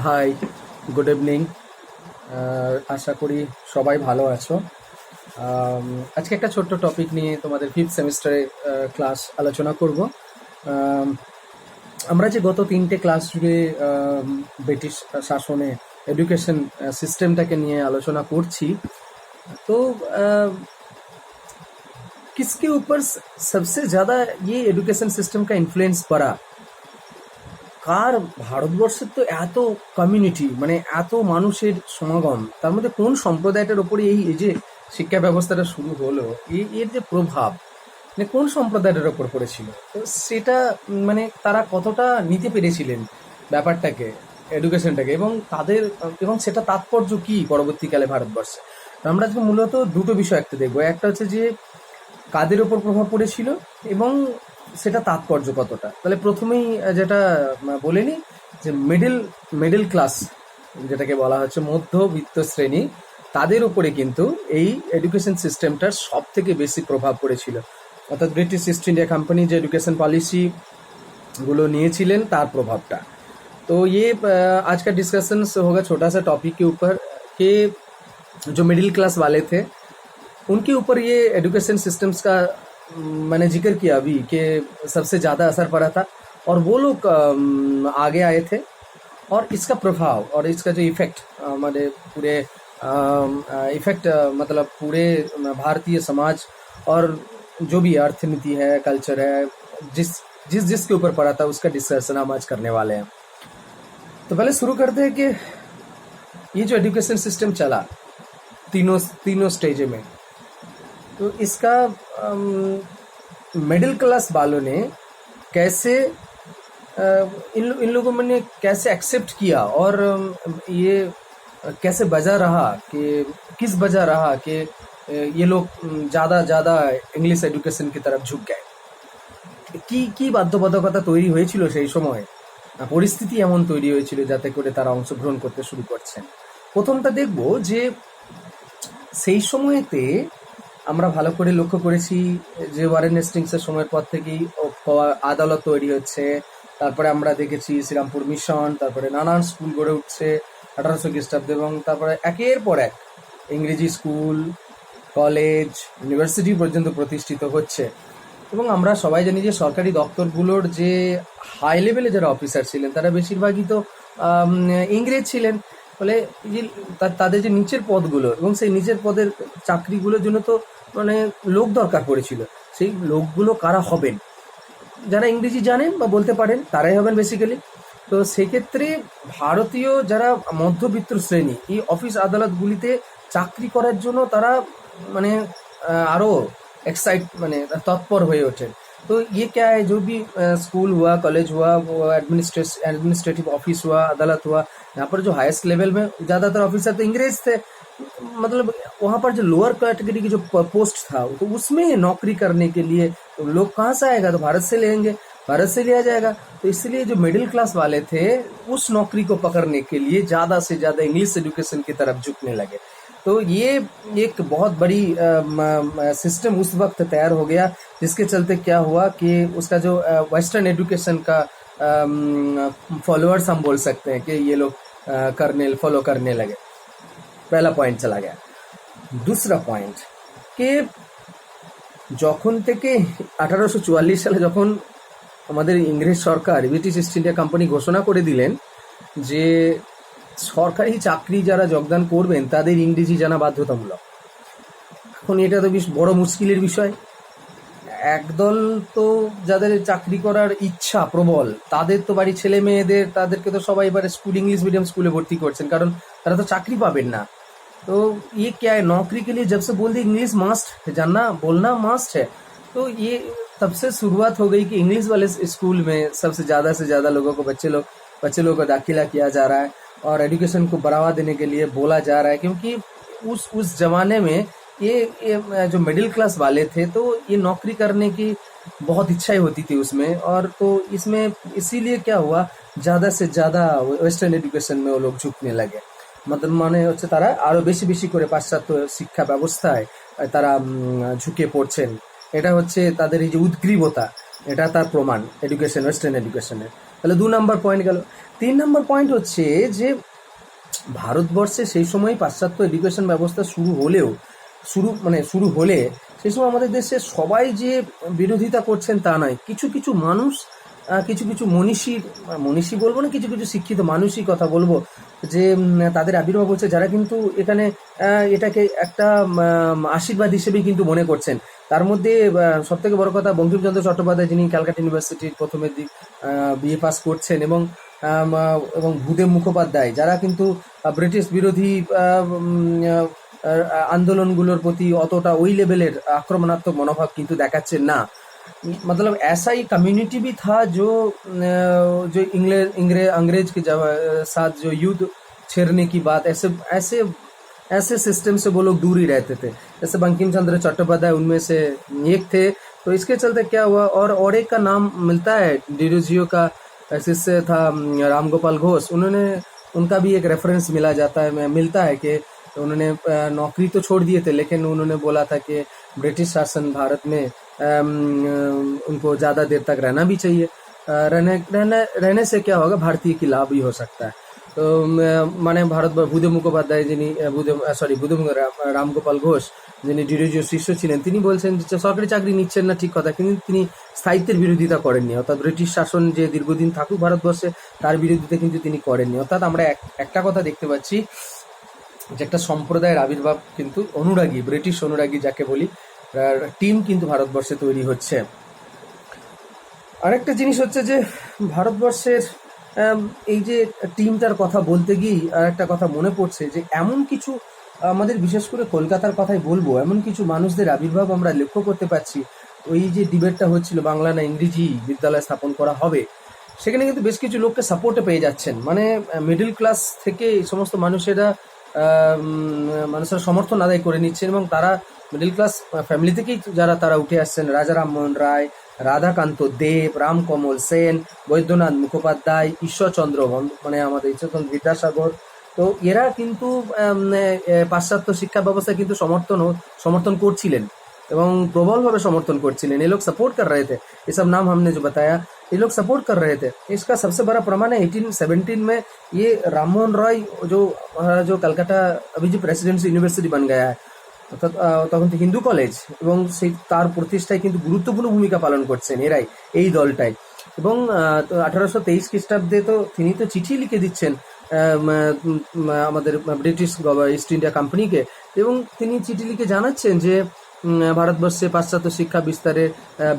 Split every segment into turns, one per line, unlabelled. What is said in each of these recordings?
High, good evening. আশা করি সবাই ভালো আছো। আম, আজকে একটা ছোট্ট টপিক নিয়ে তোমাদের ফিফথ সেমিস্টারে ক্লাস আলোচনা করব। আম, আমরা যে গত 3টে ক্লাস জুড়ে ব্রিটিশ শাসনে এডুকেশন সিস্টেমটাকে নিয়ে আলোচনা করছি, তো किसके ऊपर सबसे ज़्यादा ये एडुकेशन सिस्टम का इन्फ्लुएंस पड़ा। কার ভারতবর্ষের তো এত কমিউনিটি, মানে এত মানুষের সমাগম, তার মধ্যে কোন সম্প্রদায়টার ওপরে এই এই যে শিক্ষা ব্যবস্থাটা শুরু হলো, এর যে প্রভাব মানে কোন সম্প্রদায়ের ওপর পড়েছিল, তো সেটা মানে তারা কতটা নিতে পেরেছিলেন ব্যাপারটাকে, এডুকেশনটাকে, এবং তাদের এবং সেটা তাৎপর্য কি পরবর্তীকালে ভারতবর্ষে। তো আমরা আজকে মূলত দুটো বিষয় একটা দেখবো। একটা হচ্ছে যে কাদের ওপর প্রভাব পড়েছিল এবং সেটা তাৎপর্য কতটা। তাহলে প্রথমেই যেটা বলে নিই, যে মিডল মিডল ক্লাস যেটাকে বলা হচ্ছে মধ্যবিত্ত শ্রেণী, তাদের উপরে কিন্তু এই এডুকেশন সিস্টেমটার সব থেকে বেশি প্রভাব পড়েছিল। অর্থাৎ ব্রিটিশ ইস্ট ইন্ডিয়া কোম্পানি যে এডুকেশন পলিসি गुलो निएছিলেন তার প্রভাবটা। तो ये आज का डिस्कशन होगा छोटा सा टॉपिक के ऊपर, कि जो मिडिल क्लास वाले थे उनके ऊपर ये एजुकेशन सिस्टम्स का मैंने जिक्र किया अभी कि सबसे ज़्यादा असर पड़ा था, और वो लोग आगे आए थे, और इसका प्रभाव और इसका जो इफेक्ट हमारे पूरे इफेक्ट मतलब पूरे भारतीय समाज और जो भी अर्थनीति है, कल्चर है, जिस जिस जिसके ऊपर पड़ा था उसका डिस्कशन हम आज करने वाले हैं। तो पहले शुरू करते हैं कि ये जो एजुकेशन सिस्टम चला तीनों तीनों स्टेज में, तो इसका मिडिल क्लास वालों ने कैसे इन लोगों ने कैसे एक्सेप्ट किया, और ये कैसे बजा रहा कि किस बजा रहा कि ये लोग ज़्यादा इंग्लिश एडुकेशन की तरफ झुक गए। কি বাধ্যবাধকতা তৈরি হয়েছিল সেই সময়, পরিস্থিতি এমন তৈরি হয়েছিল যাতে করে তারা অংশগ্রহণ করতে শুরু করছেন। প্রথমটা দেখব যে সেই সময়তে আমরা ভালো করে লক্ষ্য করেছি যে ওয়ারেন হেস্টিংসের সময়ের পর থেকেই আদালত তৈরি হচ্ছে, তারপরে আমরা দেখেছি শ্রীরামপুর মিশন, তারপরে নানান স্কুল গড়ে উঠছে 1800 খ্রিস্টাব্দে, এবং তারপরে একের পর এক ইংরেজি স্কুল, কলেজ, ইউনিভার্সিটি পর্যন্ত প্রতিষ্ঠিত হচ্ছে। এবং আমরা সবাই জানি যে সরকারি দপ্তরগুলোর যে হাই লেভেলে যারা অফিসার ছিলেন তারা বেশিরভাগই তো ইংরেজ ছিলেন। ফলে যে তাদের যে নিচের পদগুলো এবং সেই নিচের পদের চাকরিগুলোর জন্য তো মানে লোক দরকার পড়েছিল। সেই লোকগুলো কারা হবেন? যারা ইংরেজি জানেন বা বলতে পারেন তারাই হবেন বেসিক্যালি। তো সেক্ষেত্রে ভারতীয় যারা মধ্যবিত্ত শ্রেণী এই অফিস আদালতগুলিতে চাকরি করার জন্য তারা মানে আরও एक्साइट मैंने तत्पर हुए उठे। तो ये क्या है, जो भी स्कूल हुआ, कॉलेज हुआ, वो एडमिनिस्ट्रेटिव ऑफिस हुआ, अदालत हुआ, यहाँ पर जो हाईएस्ट लेवल में ज़्यादातर ऑफिसर तो इंग्रेज थे। मतलब वहाँ पर जो लोअर कैटेगरी की जो पोस्ट था तो उसमें नौकरी करने के लिए तो लोग कहाँ से आएगा, तो भारत से लेंगे, भारत से लिया जाएगा। तो इसलिए जो मिडिल क्लास वाले थे उस नौकरी को पकड़ने के लिए ज़्यादा से ज़्यादा इंग्लिश एजुकेशन की तरफ झुकने लगे। तो ये एक बहुत बड़ी सिस्टम उस वक्त तैयार हो गया, जिसके चलते क्या हुआ कि उसका जो वेस्टर्न एजुकेशन का फॉलोअर्स हम बोल सकते हैं कि ये लोग फॉलो करने लगे। पहला पॉइंट चला गया। दूसरा पॉइंट कि যখন থেকে 1844 সালে যখন আমাদের ইংরেজ সরকার ব্রিটিশ ইস্ট ইন্ডিয়া কোম্পানি ঘোষণা করে দিলেন যে সরকারি চাকরি যারা যোগদান করবেন তাদের ইংরেজি জানা বাধ্যতামূলক। এখন এটা তো বেশ বড় মুশকিলের বিষয়। একদল তো যাদের চাকরি করার ইচ্ছা প্রবল, তাদের তো বাড়ির ছেলে মেয়েদের তাদেরকে তো সবাই এবারে স্কুল इंग्लिश मीडियम स्कूले भर्ती করছেন, কারণ তারা তো চাকরি পাবেন না। तो ये क्या है, नौकरी के लिए जब से बोल दी इंग्लिश मस्ट है, जानना बोलना मस्ट है, तो ये तब से शुरुआत हो गई कि इंग्लिश वाले स्कूल में सबसे ज़्यादा लोगों को बच्चे लोगों को दाखिला किया जा रहा है, और एजुकेशन को बढ़ावा देने के लिए बोला जा रहा है। क्योंकि उस ज़माने में ये जो मिडिल क्लास वाले थे तो ये नौकरी करने की बहुत इच्छाएं होती थी उसमें, और तो इसमें इसीलिए क्या हुआ, ज़्यादा से ज़्यादा वेस्टार्न एजुकेशन में वो लोग झुकने लगे। मतलब মানে হচ্ছে তারা আরও বেশি বেশি করে পাশ্চাত্য শিক্ষা ব্যবস্থায় তারা ঝুঁকে পড়ছেন। এটা হচ্ছে তাদের এই যে উদ্গ্রীবতা, এটা তার প্রমাণ এডুকেশন, ওয়েস্টার্ন এডুকেশনের। তাহলে 2 নম্বর পয়েন্ট গেল। 3 নম্বর পয়েন্ট হচ্ছে যে ভারতবর্ষে সেই সময় পাশ্চাত্য এডুকেশন ব্যবস্থা শুরু হলে সেই সময় আমাদের দেশে সবাই যে বিরোধিতা করছেন তা নয়, কিছু কিছু মানুষ, কিছু কিছু মনীষী বলবো না, কিছু কিছু শিক্ষিত মানুষই কথা বলবো, যে তাদের আবির্ভাব হচ্ছে, যারা কিন্তু এখানে এটাকে একটা আশীর্বাদ হিসেবেই কিন্তু মনে করছেন। তার মধ্যে সব থেকে বড় কথা, বঙ্কিমচন্দ্র চট্টোপাধ্যায়, যিনি ক্যালকাটা ইউনিভার্সিটির প্রথমের দিক বিএ পাস করছেন, এবং ভূদেব মুখোপাধ্যায়, যারা কিন্তু ব্রিটিশ বিরোধী আন্দোলনগুলোর প্রতি অতটা ওই লেভেলের आक्रमणात्मक मनोभाव किंतु देखाচ্ছেন ना। मतलब ऐसा ही कम्युनिटी भी था जो जो अंग्रेज के साथ जो युद्ध छेड़ने की बात, ऐसे ऐसे ऐसे सिस्टम से वो लोग दूर ही रहते थे। जैसे बंकिम चंद्र चट्टोपाध्याय उनमें से एक थे। तो इसके चलते क्या हुआ, और एक का नाम मिलता है डीडीजीओ का शिष्य था राम गोपाल घोष, उनका भी एक रेफरेंस मिलता है कि उन्होंने नौकरी तो छोड़ दिए थे, लेकिन उन्होंने बोला था कि ब्रिटिश शासन भारत में उनको ज़्यादा देर तक रहना भी चाहिए। रहने से क्या होगा, भारतीय की लाभ भी हो सकता है। तो মানে ভূদেব মুখোপাধ্যায়, যিনি রামগোপাল ঘোষ, যিনি ডিডিজিও শিষ্য ছিলেন, তিনি বলছেন যে সরকারি চাকরি নিচ্ছেন না ঠিক কথা, কিন্তু তিনি স্থায়িত্বের বিরোধিতা করেননি। অর্থাৎ ব্রিটিশ শাসন যে দীর্ঘদিন থাকুক ভারতবর্ষে, তার বিরোধিতা কিন্তু তিনি করেননি। অর্থাৎ আমরা একটা কথা দেখতে পাচ্ছি যে একটা সম্প্রদায়ের আবির্ভাব, কিন্তু অনুরাগী, ব্রিটিশ অনুরাগী যাকে বলি, টিম কিন্তু ভারতবর্ষে তৈরি হচ্ছে। আরেকটা জিনিস হচ্ছে যে ভারতবর্ষের এই যে টিমটার কথা বলতে গিয়ে আর একটা কথা মনে পড়ছে, যে এমন কিছু আমাদের, বিশেষ করে কলকাতার কথাই বলবো, এমন কিছু মানুষদের আবির্ভাব আমরা লক্ষ্য করতে পারছি। ওই যে ডিবেটটা হচ্ছিল বাংলা না ইংরেজি বিদ্যালয় স্থাপন করা হবে, সেখানে কিন্তু বেশ কিছু লোককে সাপোর্টে পেয়ে যাচ্ছেন। মানে মিডল ক্লাস থেকে এই সমস্ত মানুষেরা সমর্থন আদায় করে নিচ্ছেন, এবং তারা মিডল ক্লাস ফ্যামিলি থেকেই তারা উঠে আসছেন। রাজা রামমোহন রায়, রাধাকান্ত দেব, রামকমল সেন, বৈদ্যনাথ মুখোপাধ্যায়, ঈশ্বরচন্দ্র, মানে আমাদের ঈশ্বরচন্দ্র বিদ্যাসাগর। তো এরা কিন্তু পাশ্চাত্য শিক্ষা ব্যবস্থা কিন্তু সমর্থন করছিলেন, এবং প্রবলভাবে সমर्थन করছিলেন। ये लोग सपोर्ट कर रहे थे, ये सब नाम हमने जो बताया, ये लोग सपोर्ट कर रहे थे। इसका सबसे बड़ा प्रमाण है 1817 में ये राममोहन रॉय, जो कलकाता अभी जो प्रेसिडेंसी यूनिवर्सिटी बन गया है, তখন তো হিন্দু কলেজ, এবং সেই তার প্রতিষ্ঠায় কিন্তু গুরুত্বপূর্ণ ভূমিকা পালন করছেন এরাই, এই দলটাই। এবং 1823 খ্রিস্টাব্দে তো তিনি তো চিঠি লিখে দিচ্ছেন আমাদের ব্রিটিশ ইস্ট ইন্ডিয়া কোম্পানিকে, এবং তিনি চিঠি লিখে জানাচ্ছেন যে ভারতবর্ষে পাশ্চাত্য শিক্ষা বিস্তারে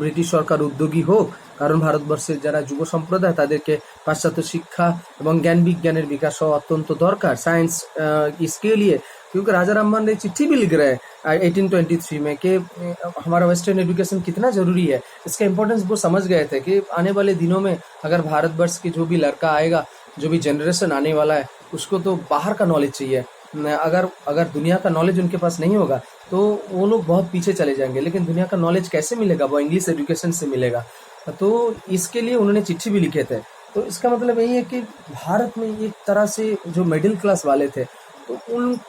ব্রিটিশ সরকার উদ্যোগী হোক, কারণ ভারতবর্ষের যারা যুব সম্প্রদায় তাদেরকে পাশ্চাত্য শিক্ষা এবং জ্ঞান বিজ্ঞানের বিকাশ হওয়া অত্যন্ত দরকার, साइंस इसके लिए। क्योंकि राजा राममोहन ने चिट्ठी भी लिख रहे हैं 1823 में कि हमारा वेस्टर्न एजुकेशन कितना ज़रूरी है। इसका इम्पोर्टेंस वो समझ गए थे कि आने वाले दिनों में अगर भारतवर्ष के जो भी लड़का आएगा, जो भी जनरेशन आने वाला है, उसको तो बाहर का नॉलेज चाहिए। अगर दुनिया का नॉलेज उनके पास नहीं होगा तो वो लोग बहुत पीछे चले जाएंगे। लेकिन दुनिया का नॉलेज कैसे मिलेगा, वो इंग्लिश एजुकेशन से मिलेगा। तो इसके लिए उन्होंने चिट्ठी भी लिखे थे। तो इसका मतलब यही है कि भारत में एक तरह से जो मिडिल क्लास वाले थे, तो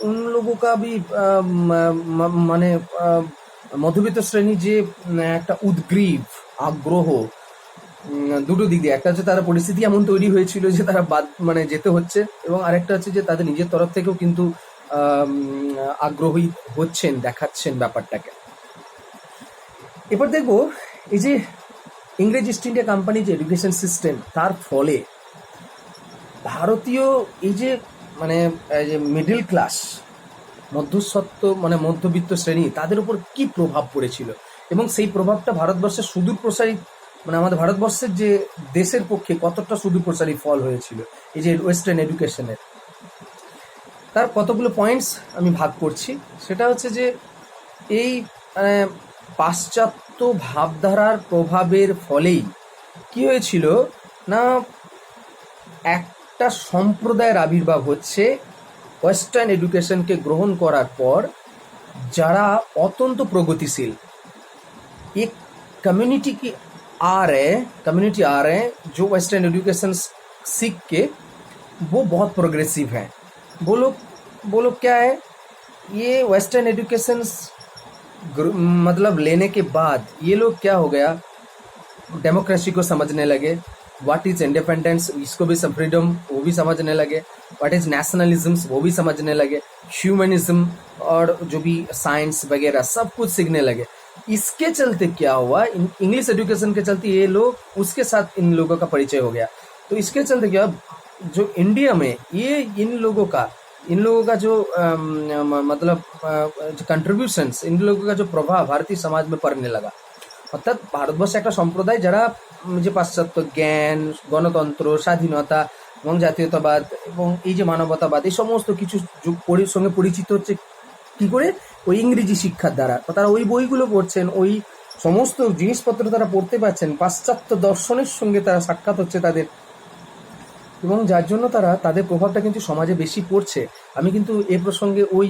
उन लोगों का भी মানে মধ্যবিত্ত শ্রেণী যে একটা উদ্গ্রীব আগ্রহ, দুটো দিক দিয়ে, একটা হচ্ছে তারা পরিস্থিতি এমন তৈরি হয়েছিল যে তারা যেতে হচ্ছে, এবং আরেকটা হচ্ছে যে তাদের নিজের তরফ থেকেও কিন্তু আগ্রহী হচ্ছেন, দেখাচ্ছেন ব্যাপারটাকে। এবার দেখবো এই যে ইংরেজ ইস্ট ইন্ডিয়া কোম্পানি যে এডুকেশন সিস্টেম, তার ফলে ভারতীয় এই যে মিডল ক্লাস, মধ্যবিত্ত শ্রেণী, তাদের উপর কি প্রভাব পড়েছিল, এবং সেই প্রভাবটা ভারতবর্ষের সুদূর প্রসারী, আমাদের ভারতবর্ষের যে দেশের পক্ষে কতটা সুদূর প্রসারী ফল হয়েছিল এই যে ওয়েস্টার্ন এডুকেশনের। তার কতগুলো পয়েন্টস আমি ভাগ করছি। সেটা হচ্ছে যে এই পাশ্চাত্য ভাবধারার প্রভাবের ফলেই কি হয়েছিল না, একটা সম্প্রদায়ের আবির্ভাব হচ্ছে ওয়েস্টার্ন এডুকেশনকে গ্রহণ করার পর, যারা অত্যন্ত প্রগতিশীল। एक कम्युनिटी आ रहे हैं जो वेस्टर्न एजुकेशन सीख के वो बहुत प्रोग्रेसिव हैं। वो लोग क्या है, ये वेस्टर्न एजुकेशन मतलब लेने के बाद ये लोग क्या हो गया, डेमोक्रेसी को समझने लगे, व्हाट इज इंडिपेंडेंस, इसको भी सब फ्रीडम वो भी समझने लगे, व्हाट इज नेशनलिज्म वो भी समझने लगे, ह्यूमनिज्म और जो भी साइंस वगैरह सब कुछ सीखने लगे। इसके चलते क्या हुआ, इंग्लिश एजुकेशन के चलते ये लोग, उसके साथ इन लोगों का परिचय हो गया। तो इसके चलते क्या, जो इंडिया में ये इन लोगों का जो मतलब जो कंट्रीब्यूशंस, इन लोगों का जो प्रभाव भारतीय समाज में पड़ने लगा। অর্থাৎ ভারতবর্ষে একটা সম্প্রদায় যারা যে পাশ্চাত্য জ্ঞান, গণতন্ত্র, স্বাধীনতা এবং জাতীয়তাবাদ এবং এই যে মানবতাবাদ, এই সমস্ত কিছু সঙ্গে পরিচিত হচ্ছে কি করে, ওই ইংরেজি শিক্ষার দ্বারা। তারা ওই বইগুলো পড়ছেন, ওই সমস্ত জিনিসপত্র তারা পড়তে পারছেন, পাশ্চাত্য দর্শনের সঙ্গে তারা সাক্ষাৎ হচ্ছে তাদের, এবং যার জন্য তাদের প্রভাবটা কিন্তু সমাজে বেশি পড়ছে। আমি কিন্তু এ প্রসঙ্গে ওই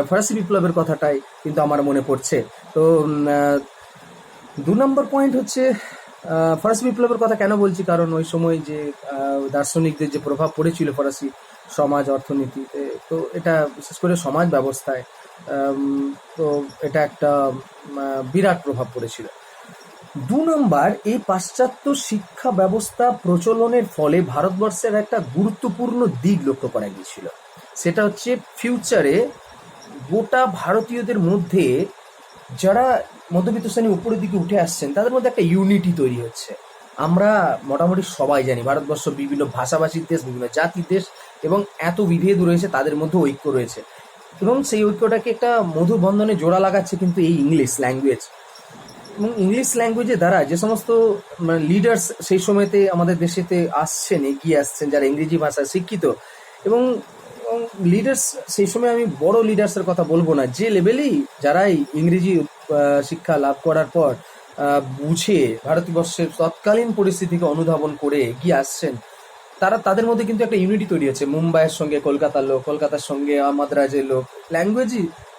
ফরাসি বিপ্লবের কথাটাই কিন্তু আমার মনে পড়ছে। তো 2 নম্বর পয়েন্ট হচ্ছে ফরাসি বিপ্লবের কথা কেন বলছি, কারণ ওই সময় যে দার্শনিকদের যে প্রভাব পড়েছিল ফরাসি সমাজ অর্থনীতিতে, তো এটা বিশেষ করে সমাজ ব্যবস্থায়, তো এটা একটা বিরাট প্রভাব পড়েছিল। 2 নম্বর, এই পাশ্চাত্য শিক্ষা ব্যবস্থা প্রচলনের ফলে ভারতবর্ষের একটা গুরুত্বপূর্ণ দিক লক্ষ্য করা গিয়েছিল। সেটা হচ্ছে ফিউচারে গোটা ভারতীয়দের মধ্যে যারা মধ্যবিত্ত শ্রেণী উপরের দিকে উঠে আসছেন, তাদের মধ্যে একটা ইউনিটি তৈরি হচ্ছে। আমরা মোটামুটি সবাই জানি ভারতবর্ষ বিভিন্ন ভাষাভাষীর দেশ, বিভিন্ন জাতির দেশ, এবং এত বিভেদ রয়েছে, তাদের মধ্যে ঐক্য রয়েছে, এবং সেই ঐক্যটাকে একটা মধুর বন্ধনে জোড়া লাগাচ্ছে কিন্তু এই ইংলিশ ল্যাঙ্গুয়েজ। এবং ইংলিশ ল্যাঙ্গুয়েজের দ্বারা যে সমস্ত লিডার্স সেই সময়তে আমাদের দেশেতে আসছেন, এগিয়ে আসছেন, যারা ইংরেজি ভাষায় শিক্ষিত, এবং লিডার্স সেই সময়, আমি বড় লিডার্সের কথা বলবো না, যে লেভেলেই যারাই ইংরেজি শিক্ষা লাভ করার পর বুঝে ভারতবর্ষের তৎকালীন পরিস্থিতিকে অনুধাবন করে এগিয়ে আসছেন, তাদের মধ্যে কিন্তু একটা ইউনিটি তৈরি হচ্ছে। মুম্বাইয়ের সঙ্গে কলকাতার লোক, কলকাতার সঙ্গে মাদ্রাজের লোক, ল্যাঙ্গুয়েজ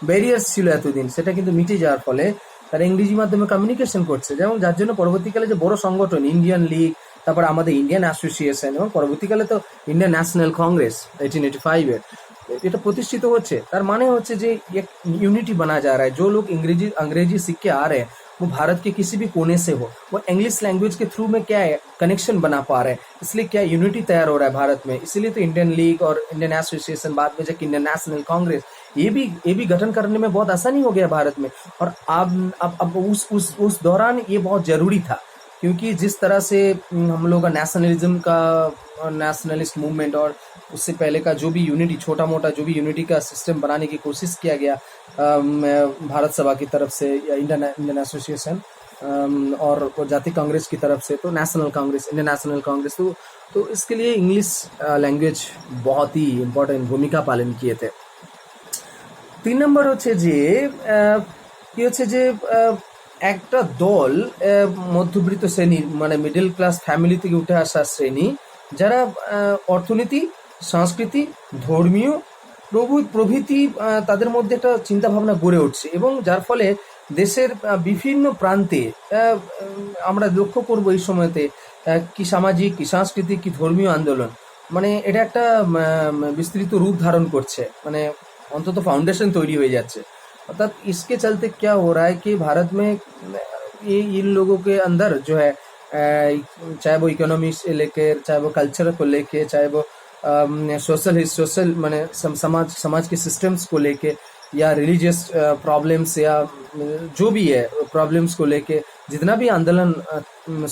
ব্যারিয়ার্স ছিল এতদিন, সেটা কিন্তু মিটে যাওয়ার ফলে তারা ইংরেজি মাধ্যমে কমিউনিকেশন করছে, যেমন যার জন্য পরবর্তীকালে যে বড় সংগঠন ইন্ডিয়ান লীগ, তারপর আমাদের ইন্ডিয়ান অ্যাসোসিয়েশন, এবং পরবর্তীকালে তো ইন্ডিয়ান ন্যাশনাল কংগ্রেস 1885 এটা প্রতিষ্ঠিত হচ্ছে। তার মানে হচ্ছে যে एक यूनिटी बना जा रहा है। जो लोग अंग्रेजी सीख के आ रहे हैं, वो भारत के किसी भी कोने से हो, वो इंग्लिश लैंग्वेज के थ्रू में क्या है कनेक्शन बना पा रहे हैं, इसलिए क्या यूनिटी तैयार हो रहा है भारत में। इसीलिए तो इंडियन लीग और इंडियन एसोसिएशन, बाद में जाकर इंडियन नेशनल कांग्रेस, ये भी गठन करने में बहुत आसानी हो गया भारत में। और अब उस दौरान ये बहुत जरूरी था, क्योंकि जिस तरह से हम लोग का नेशनलिज्म का, नेशनलिस्ट मूवमेंट, और उससे पहले का जो भी यूनिटी, छोटा मोटा जो भी यूनिटी का सिस्टम बनाने की कोशिश किया गया भारत सभा की तरफ से, या इंडियन एसोसिएशन और जातीय कांग्रेस की तरफ से, तो national Congress, Indian national Congress, तो इसके लिए इंग्लिश लैंग्वेज बहुत ही इम्पोर्टेंट भूमिका पालन किए थे। 3 নম্বর হচ্ছে যে কি হচ্ছে যে একটা দল মধ্যবিত্ত শ্রেণীর, মানে মিডল ক্লাস ফ্যামিলি থেকে উঠে আসা শ্রেণী, যারা অর্থনীতি, সংস্কৃতি, ধর্মীয় প্রভৃতি তাদের মধ্যে একটা চিন্তাভাবনা গড়ে উঠছে, এবং যার ফলে দেশের বিভিন্ন প্রান্তে আমরা লক্ষ্য করবো এই সময়তে কি সামাজিক, কি সাংস্কৃতিক, কি ধর্মীয় আন্দোলন, মানে এটা একটা বিস্তৃত রূপ ধারণ করছে, মানে অন্তত फाउंडेशन तैयारी हो जाচ্ছে। अर्थात इसके चलते क्या हो रहा है कि भारत में ये इन लोगों के अंदर जो है, चाहे वो इकोनॉमी से लेकर, चाहे वो कल्चर को लेके, चाहे वो सोशल माने समाज के सिस्टम्स को लेके, या रिलीजियस प्रॉब्लम्स, या जो भी है प्रॉब्लम्स को लेके जितना भी आंदोलन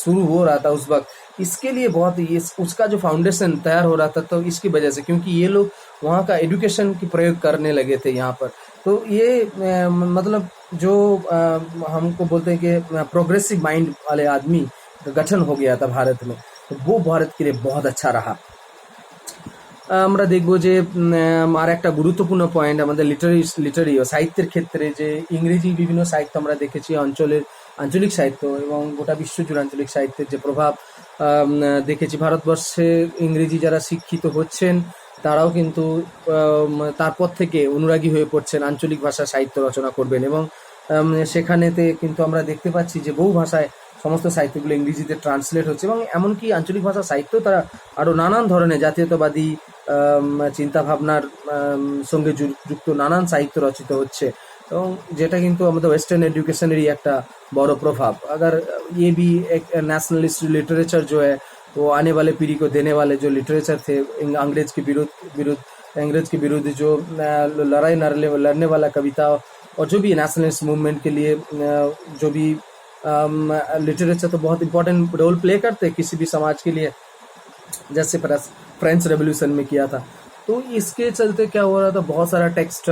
शुरू हो रहा था उस वक्त, इसके लिए बहुत उसका जो फाउंडेशन तैयार हो रहा था, तो इसकी वजह से, क्योंकि ये लोग वहाँ का एजुकेशन की प्रयोग करने लगे थे यहाँ पर, तो ये मतलब जो हमको बोलते हैं कि प्रोग्रेसिव माइंड वाले आदमी का गठन हो गया था भारत में, तो वो भारत के लिए बहुत अच्छा रहा। আমরা দেখবো যে আর একটা গুরুত্বপূর্ণ পয়েন্ট আমাদের লিটারি ও সাহিত্যের ক্ষেত্রে, যে ইংরেজি বিভিন্ন সাহিত্য আমরা দেখেছি, আঞ্চলিক সাহিত্য এবং গোটা বিশ্বজুড়ে আঞ্চলিক সাহিত্যের যে প্রভাব দেখেছি। ভারতবর্ষে ইংরেজি যারা শিক্ষিত হচ্ছেন, তারাও কিন্তু তারপর থেকে অনুরাগী হয়ে পড়ছেন, আঞ্চলিক ভাষা সাহিত্য রচনা করবেন, এবং সেখানেতে কিন্তু আমরা দেখতে পাচ্ছি যে বহু ভাষায় সমস্ত সাহিত্যগুলো ইংরেজিতে ট্রান্সলেট হচ্ছে, এবং এমনকি আঞ্চলিক ভাষা সাহিত্য তারা আরও নানান ধরনের জাতীয়তাবাদী চিন্তাভাবনার সঙ্গে যুক্ত নানান সাহিত্য রচিত হচ্ছে, এবং যেটা কিন্তু আমাদের वेस्टर्न एजुकेशनरी একটা বড় প্রভাব। अगर ये भी एक नेशनलिस्ट लिटरेचर जो है वो आने वाले पीढ़ी को देने वाले जो लिटरेचर थे, अंग्रेज के विरुद्ध अंग्रेज के विरुद्ध जो लड़ाई लड़ने वाला कविता और जो भी नेशनलिस्ट मूवमेंट के लिए जो भी लिटरेचर तो बहुत इंपॉर्टेंट रोल प्ले करते हैं किसी भी समाज के लिए, जैसे फ्रेंच रेवोल्यूशन में किया था। तो इसके चलते क्या हो रहा था, बहुत सारा टेक्स्ट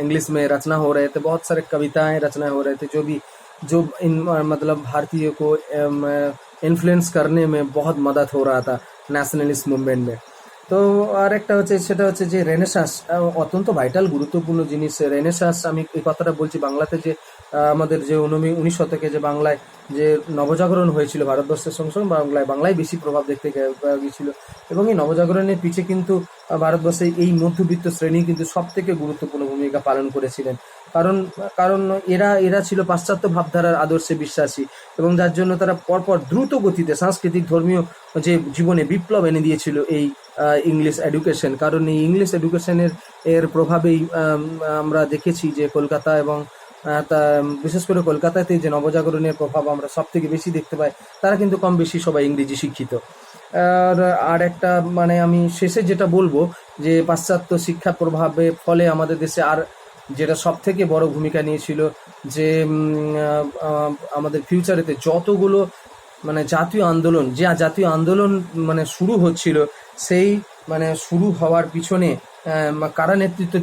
इंग्लिश में रचना हो रहे थे, बहुत सारे कविताएं रचना हो रहे थे जो इन मतलब भारतीय को इन्फ्लुएंस करने में बहुत मदद हो रहा था ন্যাশনালিস্ট মুভমেন্ট में। তো আর একটা হচ্ছে সেটা হচ্ছে যে রেনেসাঁস অত্যন্ত ভাইটাল গুরুত্বপূর্ণ জিনিস। রেনেসাঁস আমি এই কথাটা বলছি বাংলাতে যে আমাদের যে 19 শতকে যে বাংলায় যে নবজাগরণ হয়েছিল ভারতবর্ষের সঙ্গে সঙ্গে বাংলায় বেশি প্রভাব দেখতে গিয়েছিল, এবং এই নবজাগরণের পিছে কিন্তু ভারতবর্ষে এই মধ্যবিত্ত শ্রেণী কিন্তু সব থেকে গুরুত্বপূর্ণ ভূমিকা পালন করেছিলেন। কারণ কারণ এরা ছিল পাশ্চাত্য ভাবধারার আদর্শে বিশ্বাসী, এবং যার জন্য তারা পরপর দ্রুত গতিতে সাংস্কৃতিক ধর্মীয় যে জীবনে বিপ্লব এনে দিয়েছিল এই ইংলিশ এডুকেশন। কারণ এই ইংলিশ এডুকেশনের প্রভাবেই আমরা দেখেছি যে কলকাতা এবং বিশেষ করে কলকাতাতে যে নবজাগরণের প্রভাব আমরা সব থেকে বেশি দেখতে পাই, তারা কিন্তু কম বেশি সবাই ইংরেজি শিক্ষিত। আর একটা মানে আমি শেষে যেটা বলবো যে পাশ্চাত্য শিক্ষার প্রভাবে ফলে আমাদের দেশে আর যেটা সব থেকে বড় ভূমিকা নিয়েছিল যে আমাদের ফিউচারেতে যতগুলো মানে জাতীয় আন্দোলন মানে শুরু হচ্ছিল, সেই মানে শুরু হওয়ার পিছনে কারা নেতৃত্ব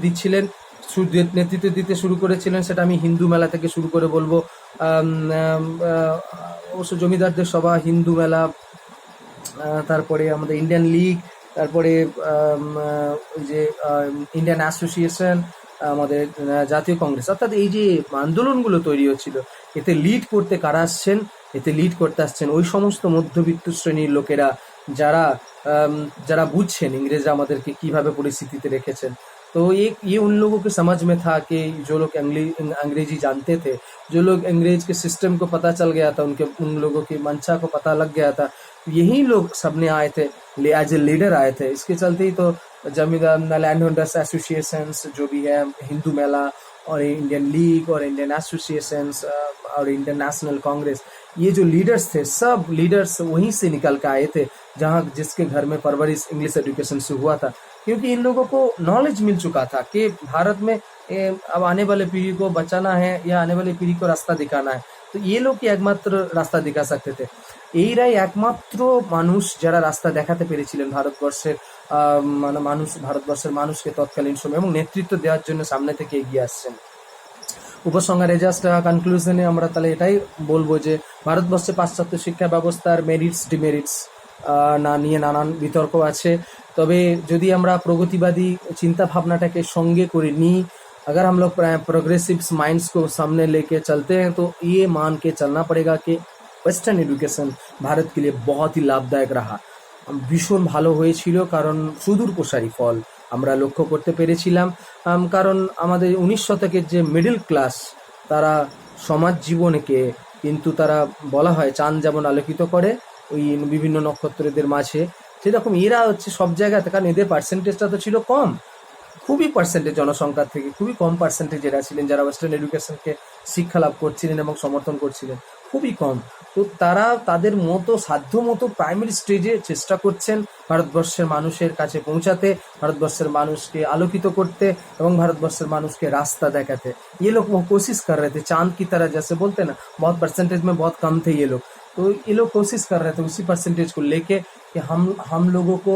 দিতে শুরু করেছিলেন সেটা আমি হিন্দু মেলা থেকে শুরু করে বলবো। অবশ্য জমিদারদের সভা, হিন্দু মেলা, তারপরে আমাদের ইন্ডিয়ান লীগ, তারপরে ওই যে ইন্ডিয়ান অ্যাসোসিয়েশন, আমাদের জাতীয় কংগ্রেস, অর্থাৎ এই যে আন্দোলনগুলো তৈরি হচ্ছিল, এতে লিড করতে আসছেন ওই সমস্ত মধ্যবিত্ত শ্রেণীর লোকেরা যারা বুঝছেন ইংরেজরা আমাদেরকে কিভাবে পরিস্থিতিতে রেখেছেন। तो ये उन लोगों के समझ में था कि जो लोग अंग्रेजी जानते थे, जो लोग अंग्रेज के सिस्टम को पता चल गया था, उन लोगों की मंशा को पता लग गया था, यही लोग सबने आए थे, एज ए लीडर आए थे। इसके चलते ही तो जमींदार लैंड होल्डर्स एसोसिएशंस जो भी है, हिंदू मेला और इंडियन लीग और इंडियन एसोसिएशंस और इंडियन नेशनल कांग्रेस, ये जो लीडर्स थे, सब लीडर्स वहीं से निकल के आए थे जहाँ जिसके घर में परवरिश इंग्लिश एजुकेशन से हुआ था। क्योंकि इन लोगों को नॉलेज मिल चुका था कि भारत में अब आने वाले पीढ़ी को बचाना है या आने वाली पीढ़ी को रास्ता दिखाना है, तो ये लोग ही एकमात्र रास्ता दिखा सकते थे। এইরাই একমাত্র মানুষ যারা রাস্তা দেখাতে পেরেছিলেন ভারতবর্ষের মানুষকে তৎকালীন সময়, এবং নেতৃত্ব দেওয়ার জন্য সামনে থেকে এগিয়ে আসছেন। উপসংহারে জাস্ট কনক্লুশনে আমরা তাহলে এটাই বলবো যে ভারতবর্ষে পাশ্চাত্য শিক্ষা ব্যবস্থার মেরিটস ডিমেরিটস নিয়ে নানান বিতর্ক আছে। তবে যদি আমরা প্রগতিবাদী চিন্তা ভাবনাটাকে সঙ্গে করে নিই, अगर हम लोग प्रोग्रेसिव माइंड्स को सामने लेके चलते हैं, तो ये मान के चलना पड़ेगा कि ওয়েস্টার্ন এডুকেশন ভারত के लिए बहुत ही লাভদায়ক रहा। ভীষণ ভালো হয়েছিল, কারণ সুদূর প্রসারী ফল আমরা লক্ষ্য করতে পেরেছিলাম। কারণ আমাদের 19 শতকের যে মিডল ক্লাস, তারা সমাজ জীবনকে কিন্তু তারা বলা হয় চাঁদ যেমন আলোকিত করে ওই বিভিন্ন নক্ষত্রদের মাঝে, সেরকম এরা হচ্ছে সব জায়গাতে, কারণ এদের পার্সেন্টেজটা তো ছিল কম, খুবই পার্সেন্টেজ জনসংখ্যার থেকে খুবই কম পার্সেন্টেজ এরা ছিলেন যারা ওয়েস্টার্ন এডুকেশনকে শিক্ষা লাভ করছিলেন এবং সমর্থন করছিলেন, খুবই কম। তো তারা তাদের মতো সাধ্য মতো প্রাইমারি স্টেজে চেষ্টা করছেন ভারতবর্ষের মানুষের কাছে পৌঁছাতে, ভারতবর্ষের মানুষকে আলোকিত করতে এবং ভারতবর্ষের মানুষকে रास्ता दिखाते। ये लोग वो कोशिश कर रहे थे, चांद की तरह जैसे बोलते हैं ना, बहुत परसेंटेज में बहुत कम थे ये लोग, तो ये लोग कोशिश कर रहे थे उसी परसेंटेज को लेके कि हम लोगों को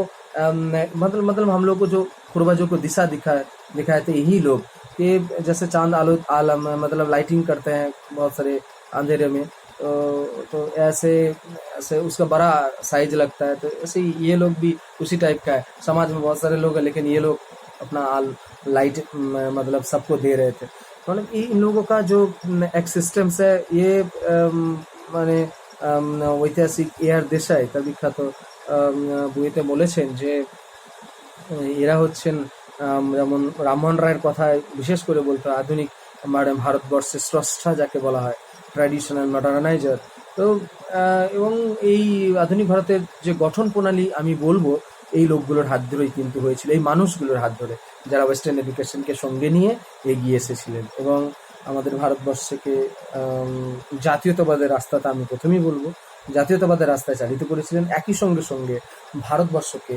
मतलब हम लोग को जो पूर्वजों को दिशा दिखाए थे यही लोग, कि जैसे चांद आलम मतलब लाइटिंग करते हैं बहुत सारे अंधेरे में, तो ऐसे उसका बड़ा साइज लगता है, तो ऐसे ही ये लोग भी उसी टाइप का है। समाज में बहुत सारे लोग हैं, लेकिन ये लोग अपना लाइट मतलब सबको दे रहे थे। मतलब इन लोगों का जो एक सिस्टम्स है, ये মানে ঐতিহাসিক এআর দেশাই তার বিখ্যাত বইতে বলেছেন যে এরা হচ্ছেন যেমন রামমোহন রায়ের কথায় বিশেষ করে বলতে আধুনিক ভারতবর্ষের স্রষ্টা যাকে বলা হয়, ট্র্যাডিশনাল মডার্নাইজার। তো এবং এই আধুনিক ভারতের যে গঠন প্রণালী আমি বলবো এই লোকগুলোর হাত ধরেই কিন্তু হয়েছিল, এই মানুষগুলোর হাত ধরে যারা ওয়েস্টার্ন এডুকেশনকে সঙ্গে নিয়ে এগিয়ে এসেছিলেন এবং আমাদের ভারতবর্ষকে জাতীয়তাবাদের রাস্তাটা আমি প্রথমেই বলবো জাতীয়তাবাদের রাস্তায় চালিত করেছিলেন, একই সঙ্গে সঙ্গে ভারতবর্ষকে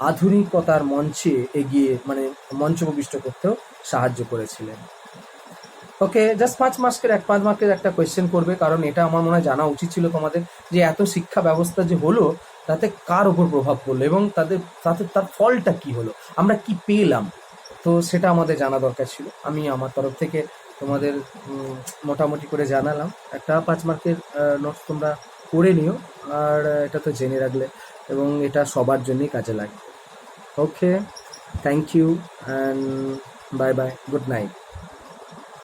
আধুনিকতার মঞ্চে এগিয়ে মানে মঞ্চ প্রবিষ্ট করতেও সাহায্য করেছিলেন। ওকে, জাস্ট 5 মার্কের একটা কোয়েশ্চেন করবে, কারণ এটা আমার মনে হয় জানা উচিত ছিল তোমাদের, যে এত শিক্ষা ব্যবস্থা যে হলো তাতে কার ওপর প্রভাব পড়লো এবং তার ফলটা কি হলো, আমরা কি পেলাম, তো সেটা আমাদের জানা দরকার ছিল। আমি আমার তরফ থেকে তোমাদের মোটামুটি করে জানালাম। একটা 5 মার্কের নোটস তোমরা করে নিও, আর এটা তো জেনে রাখলে এবং এটা সবার জন্যই কাজে লাগে। Okay, thank you and bye bye, good night.